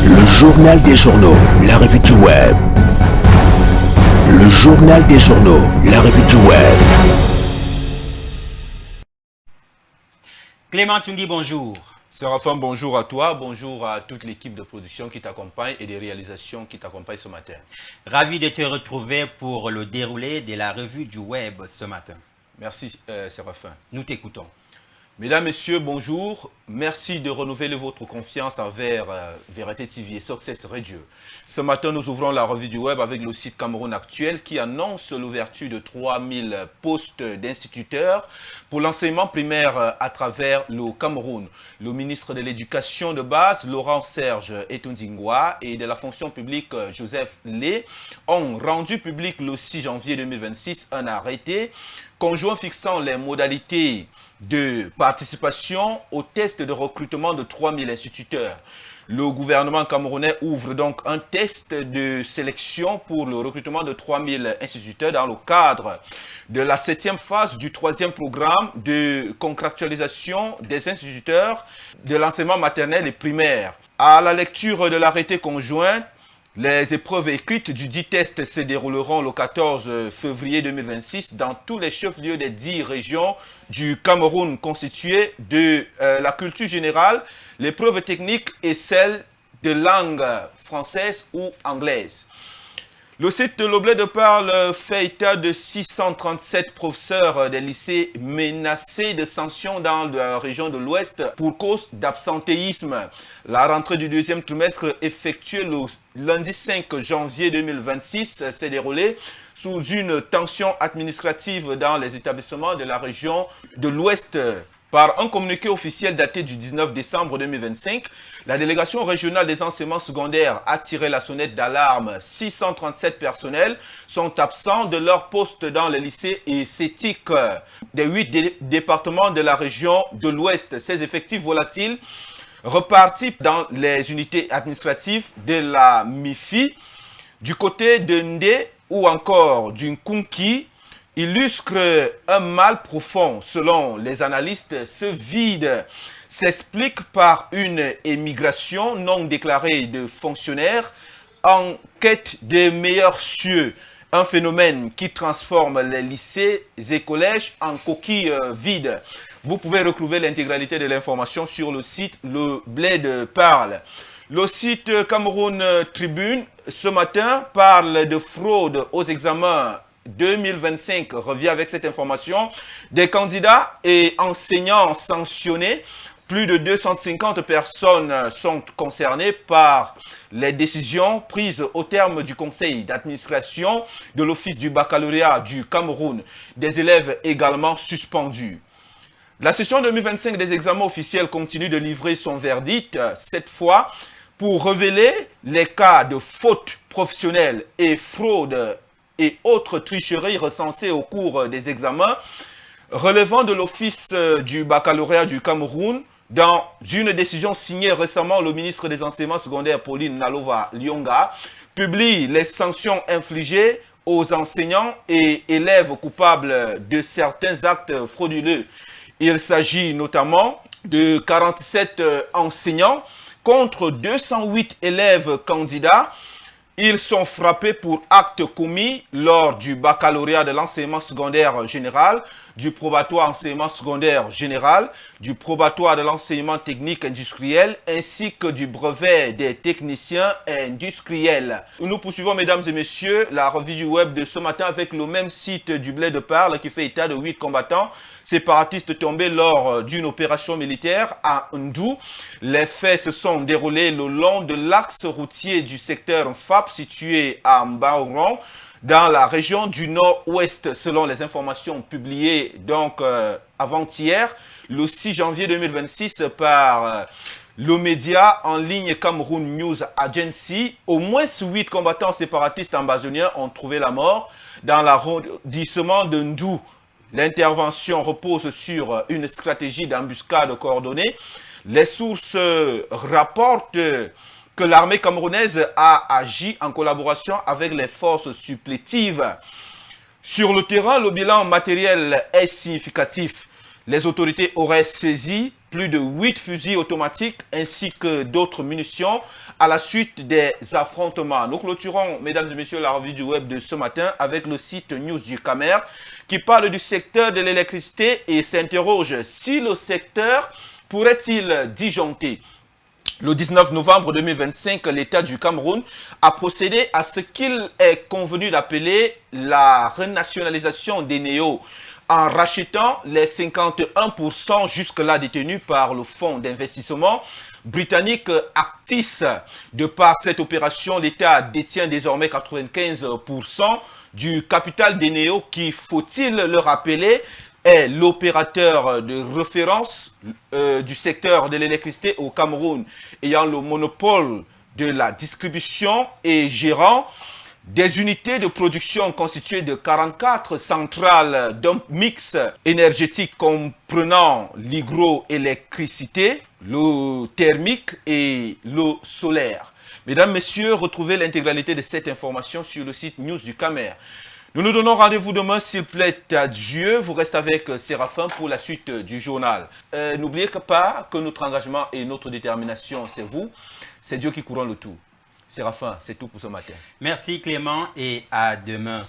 Le journal des journaux, la revue du web. Le journal des journaux, la revue du web. Clément Tungui, bonjour. Séraphin, bonjour à toi, bonjour à toute l'équipe de production qui t'accompagne et des réalisations qui t'accompagnent ce matin. Ravi de te retrouver pour le déroulé de la revue du web ce matin. Merci Séraphin. Nous t'écoutons. Mesdames, Messieurs, bonjour. Merci de renouveler votre confiance envers Vérité TV et Success Radio. Ce matin, nous ouvrons la revue du web avec le site Cameroun Actuel qui annonce l'ouverture de 3000 postes d'instituteurs pour l'enseignement primaire à travers le Cameroun. Le ministre de l'Éducation de base, Laurent Serge Etundingwa, et de la fonction publique, Joseph Lé, ont rendu public le 6 janvier 2026 un arrêté conjoint fixant les modalités de participation au test de recrutement de 3000 instituteurs. Le gouvernement camerounais ouvre donc un test de sélection pour le recrutement de 3000 instituteurs dans le cadre de la 7e phase du 3e programme de contractualisation des instituteurs de l'enseignement maternel et primaire. À la lecture de l'arrêté conjoint, les épreuves écrites du dit test se dérouleront le 14 février 2026 dans tous les chefs-lieux des 10 régions du Cameroun constituées de la culture générale, l'épreuve technique et celle de langue française ou anglaise. Le site de l'Oblet de Parle fait état de 637 professeurs des lycées menacés de sanctions dans la région de l'Ouest pour cause d'absentéisme. La rentrée du deuxième trimestre effectuée le lundi 5 janvier 2026 s'est déroulée sous une tension administrative dans les établissements de la région de l'Ouest. Par un communiqué officiel daté du 19 décembre 2025, la délégation régionale des enseignements secondaires a tiré la sonnette d'alarme. 637 personnels sont absents de leur poste dans les lycées et CETIC des 8 départements de la région de l'Ouest. Ces effectifs volatiles repartis dans les unités administratives de la MIFI, du côté de Ndé ou encore du Nkunki, illustre un mal profond. Selon les analystes, ce vide s'explique par une émigration non déclarée de fonctionnaires en quête de meilleurs cieux. Un phénomène qui transforme les lycées et collèges en coquilles vides. Vous pouvez retrouver l'intégralité de l'information sur le site Le Blé de Parle. Le site Cameroun Tribune, ce matin, parle de fraude aux examens 2025, revient avec cette information. Des candidats et enseignants sanctionnés, plus de 250 personnes sont concernées par les décisions prises au terme du conseil d'administration de l'Office du baccalauréat du Cameroun. Des élèves également suspendus. La session 2025 des examens officiels continue de livrer son verdict, cette fois pour révéler les cas de fautes professionnelles et fraude et autres tricheries recensées au cours des examens relevant de l'Office du baccalauréat du Cameroun. Dans une décision signée récemment, le ministre des Enseignements secondaires, Pauline Nalova-Lyonga, publie les sanctions infligées aux enseignants et élèves coupables de certains actes frauduleux. Il s'agit notamment de 47 enseignants contre 208 élèves candidats. Ils sont frappés pour actes commis lors du baccalauréat de l'enseignement secondaire général, du probatoire enseignement secondaire général, du probatoire de l'enseignement technique industriel, ainsi que du brevet des techniciens industriels. Nous poursuivons, mesdames et messieurs, la revue du web de ce matin avec le même site du Blé de Parle qui fait état de 8 combattants séparatistes tombés lors d'une opération militaire à Ndou. Les faits se sont déroulés le long de l'axe routier du secteur FAP situé à Mbaouron, dans la région du Nord-Ouest, selon les informations publiées donc avant-hier, le 6 janvier 2026 par le média en ligne Cameroun News Agency. Au moins 8 combattants séparatistes ambazoniens ont trouvé la mort dans l'arrondissement de Ndou. L'intervention repose sur une stratégie d'embuscade coordonnée. Les sources rapportent que l'armée camerounaise a agi en collaboration avec les forces supplétives. Sur le terrain, le bilan matériel est significatif. Les autorités auraient saisi plus de 8 fusils automatiques ainsi que d'autres munitions à la suite des affrontements. Nous clôturons, mesdames et messieurs, la revue du web de ce matin avec le site News du Camer qui parle du secteur de l'électricité et s'interroge si le secteur pourrait-il disjoncter. Le 19 novembre 2025, l'État du Cameroun a procédé à ce qu'il est convenu d'appeler la renationalisation des néos en rachetant les 51% jusque-là détenus par le fonds d'investissement britannique Actis. De par cette opération, l'État détient désormais 95% du capital des néos qui, faut-il le rappeler, est l'opérateur de référence du secteur de l'électricité au Cameroun, ayant le monopole de la distribution et gérant des unités de production constituées de 44 centrales d'un mix énergétique comprenant l'hygroélectricité, l'eau thermique et l'eau solaire. Mesdames, Messieurs, retrouvez l'intégralité de cette information sur le site News du Camer. Nous nous donnons rendez-vous demain, s'il plaît à Dieu. Vous restez avec Séraphin pour la suite du journal. N'oubliez pas que notre engagement et notre détermination, c'est vous. C'est Dieu qui couronne le tout. Séraphin, c'est tout pour ce matin. Merci Clément et à demain.